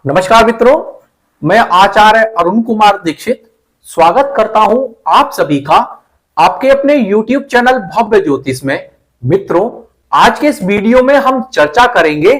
नमस्कार मित्रों, मैं आचार्य अरुण कुमार दीक्षित स्वागत करता हूं आप सभी का आपके अपने YouTube चैनल भव्य ज्योतिष में। मित्रों, आज के इस वीडियो में हम चर्चा करेंगे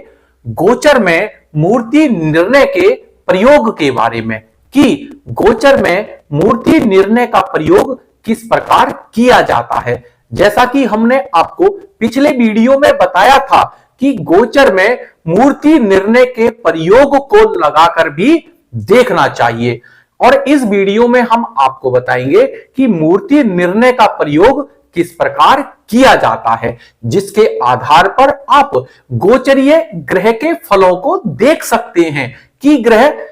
गोचर में मूर्ति निर्णय के प्रयोग के बारे में कि गोचर में मूर्ति निर्णय का प्रयोग किस प्रकार किया जाता है। जैसा कि हमने आपको पिछले वीडियो में बताया था कि गोचर में मूर्ति निर्णय के प्रयोग को लगाकर भी देखना चाहिए, और इस वीडियो में हम आपको बताएंगे कि मूर्ति निर्णय का प्रयोग किस प्रकार किया जाता है, जिसके आधार पर आप गोचरीय ग्रह के फलों को देख सकते हैं कि ग्रह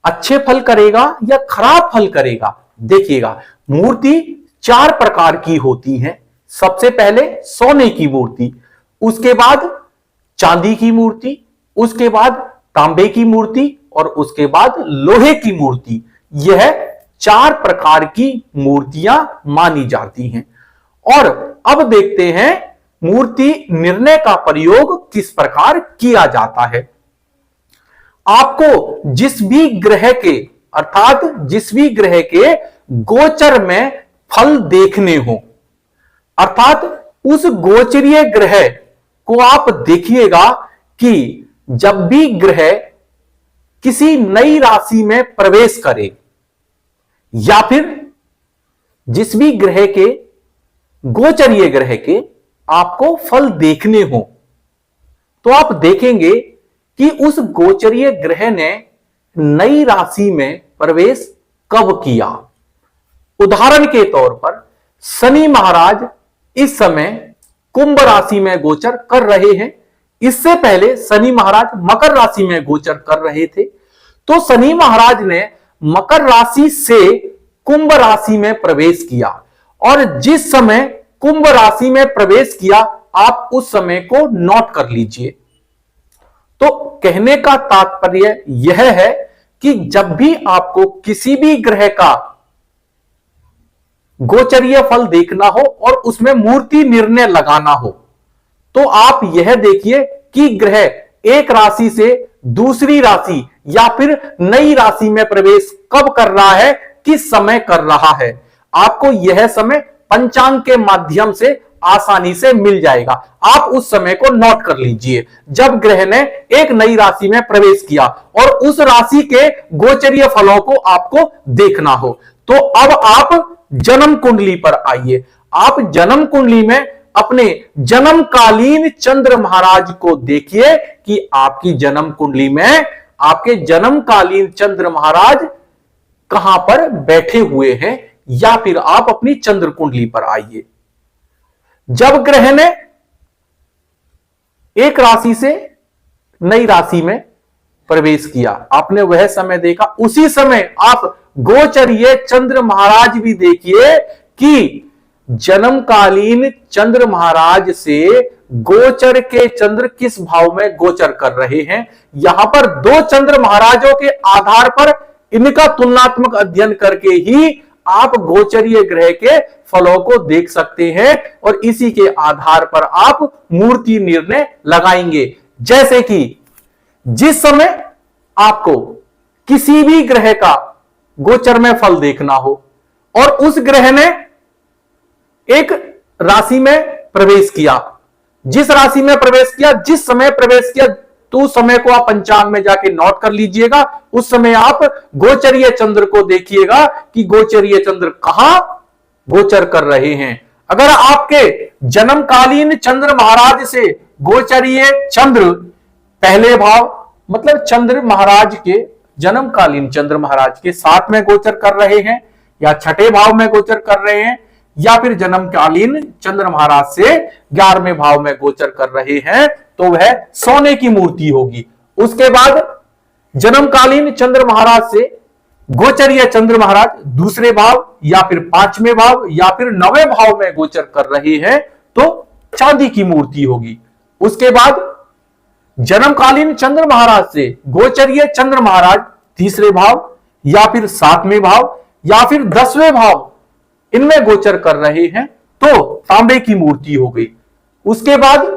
अच्छे फल करेगा या खराब फल करेगा। देखिएगा, मूर्ति 4 प्रकार की होती है। सबसे पहले सोने की मूर्ति, उसके बाद चांदी की मूर्ति, उसके बाद तांबे की मूर्ति और उसके बाद लोहे की मूर्ति। यह 4 प्रकार की मूर्तियां मानी जाती हैं। और अब देखते हैं मूर्ति निर्णय का प्रयोग किस प्रकार किया जाता है। आपको जिस भी ग्रह के अर्थात जिस भी ग्रह के गोचर में फल देखने हो, अर्थात उस गोचरीय ग्रह को आप देखिएगा कि जब भी ग्रह किसी नई राशि में प्रवेश करे या फिर जिस भी ग्रह के गोचरीय ग्रह के आपको फल देखने हो, तो आप देखेंगे कि उस गोचरीय ग्रह ने नई राशि में प्रवेश कब किया। उदाहरण के तौर पर शनि महाराज इस समय कुंभ राशि में गोचर कर रहे हैं। इससे पहले शनि महाराज मकर राशि में गोचर कर रहे थे। तो शनि महाराज ने मकर राशि से कुंभ राशि में प्रवेश किया, और जिस समय कुंभ राशि में प्रवेश किया आप उस समय को नोट कर लीजिए। तो कहने का तात्पर्य यह है कि जब भी आपको किसी भी ग्रह का गोचरीय फल देखना हो और उसमें मूर्ति निर्णय लगाना हो, तो आप यह देखिए कि ग्रह एक राशि से दूसरी राशि या फिर नई राशि में प्रवेश कब कर रहा है, किस समय कर रहा है। आपको यह समय पंचांग के माध्यम से आसानी से मिल जाएगा। आप उस समय को नोट कर लीजिए जब ग्रह ने एक नई राशि में प्रवेश किया और उस राशि के गोचरीय फलों को आपको देखना हो। तो अब आप जन्म कुंडली पर आइए। आप जन्म कुंडली में अपने जन्मकालीन चंद्र महाराज को देखिए कि आपकी जन्म कुंडली में आपके जन्मकालीन चंद्र महाराज कहां पर बैठे हुए हैं, या फिर आप अपनी चंद्र कुंडली पर आइए। जब ग्रह ने एक राशि से नई राशि में प्रवेश किया, आपने वह समय देखा, उसी समय आप गोचरीय चंद्र महाराज भी देखिए कि जन्मकालीन चंद्र महाराज से गोचर के चंद्र किस भाव में गोचर कर रहे हैं। यहां पर 2 चंद्र महाराजों के आधार पर इनका तुलनात्मक अध्ययन करके ही आप गोचरीय ग्रह के फलों को देख सकते हैं, और इसी के आधार पर आप मूर्ति निर्णय लगाएंगे। जैसे कि जिस समय आपको किसी भी ग्रह का गोचर में फल देखना हो और उस ग्रह ने एक राशि में प्रवेश किया, जिस राशि में प्रवेश किया, जिस समय प्रवेश किया, तो उस समय को आप पंचांग में जाके नोट कर लीजिएगा। उस समय आप गोचरीय चंद्र को देखिएगा कि गोचरीय चंद्र कहां गोचर कर रहे हैं। अगर आपके जन्मकालीन चंद्र महाराज से गोचरीय चंद्र पहले भाव मतलब चंद्र महाराज के जन्मकालीन चंद्र महाराज के 7 में गोचर कर रहे हैं, या 6ठे भाव में गोचर कर रहे हैं, या फिर जन्मकालीन चंद्र महाराज से 11वें भाव में गोचर कर रहे हैं, तो वह सोने की मूर्ति होगी। उसके बाद जन्मकालीन चंद्र महाराज से गोचरीय चंद्र महाराज दूसरे भाव या फिर 5वें भाव या फिर 9वें भाव में गोचर कर रहे हैं, तो चांदी की मूर्ति होगी। उसके बाद जन्मकालीन चंद्र महाराज से गोचरीय चंद्र महाराज तीसरे भाव या फिर 7वें भाव या फिर 10वें भाव इनमें गोचर कर रहे हैं, तो तांबे की मूर्ति हो गई। उसके बाद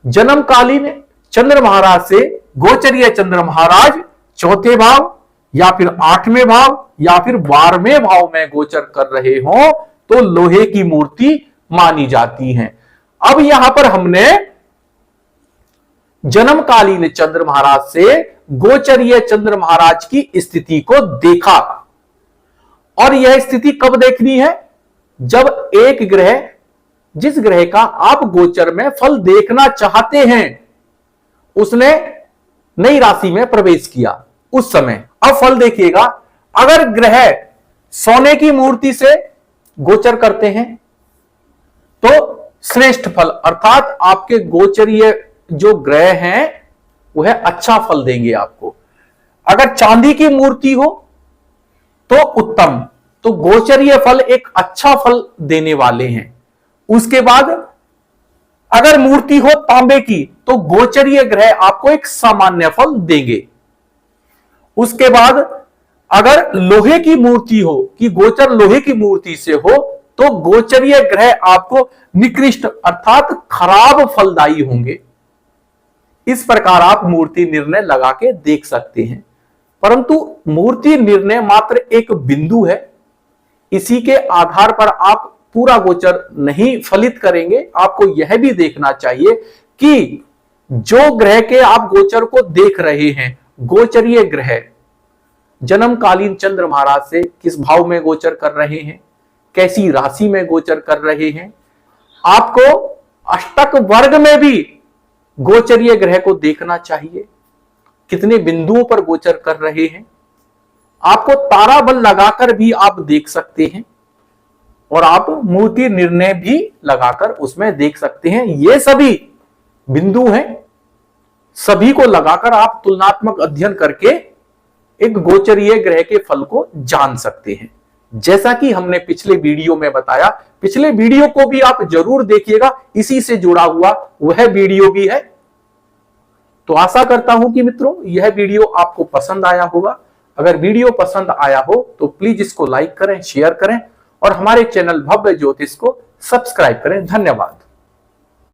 जन्मकालीन चंद्र महाराज से गोचरीय चंद्र महाराज चौथे भाव या फिर 8वें भाव या फिर 12वें भाव में गोचर कर रहे हो तो लोहे की मूर्ति मानी जाती हैं। अब यहां पर हमने जन्मकालीन चंद्र महाराज से गोचरीय चंद्र महाराज की स्थिति को देखा। और यह स्थिति कब देखनी है? जब एक ग्रह, जिस ग्रह का आप गोचर में फल देखना चाहते हैं, उसने नई राशि में प्रवेश किया, उस समय। अब फल देखिएगा, अगर ग्रह सोने की मूर्ति से गोचर करते हैं तो श्रेष्ठ फल, अर्थात आपके गोचरीय जो ग्रह हैं वह अच्छा फल देंगे आपको। अगर चांदी की मूर्ति हो तो उत्तम, तो गोचरीय फल एक अच्छा फल देने वाले हैं। उसके बाद अगर मूर्ति हो तांबे की तो गोचरीय ग्रह आपको एक सामान्य फल देंगे। उसके बाद अगर लोहे की मूर्ति हो, कि गोचर लोहे की मूर्ति से हो, तो गोचरीय ग्रह आपको निकृष्ट अर्थात खराब फलदायी होंगे। इस प्रकार आप मूर्ति निर्णय लगा के देख सकते हैं। परंतु मूर्ति निर्णय मात्र एक बिंदु है, इसी के आधार पर आप पूरा गोचर नहीं फलित करेंगे। आपको यह भी देखना चाहिए कि जो ग्रह के आप गोचर को देख रहे हैं, गोचरीय ग्रह जन्मकालीन चंद्र महाराज से किस भाव में गोचर कर रहे हैं, कैसी राशि में गोचर कर रहे हैं। आपको अष्टक वर्ग में भी गोचरीय ग्रह को देखना चाहिए, कितने बिंदुओं पर गोचर कर रहे हैं। आपको तारा बल लगाकर भी आप देख सकते हैं और आप मूर्ति निर्णय भी लगाकर उसमें देख सकते हैं। ये सभी बिंदु हैं, सभी को लगाकर आप तुलनात्मक अध्ययन करके एक गोचरीय ग्रह के फल को जान सकते हैं। जैसा कि हमने पिछले वीडियो में बताया, पिछले वीडियो को भी आप जरूर देखिएगा, इसी से जुड़ा हुआ वह वीडियो भी है। तो आशा करता हूं कि मित्रों यह वीडियो आपको पसंद आया होगा। अगर वीडियो पसंद आया हो तो प्लीज इसको लाइक करें, शेयर करें और हमारे चैनल भव्य ज्योतिष को सब्सक्राइब करें। धन्यवाद।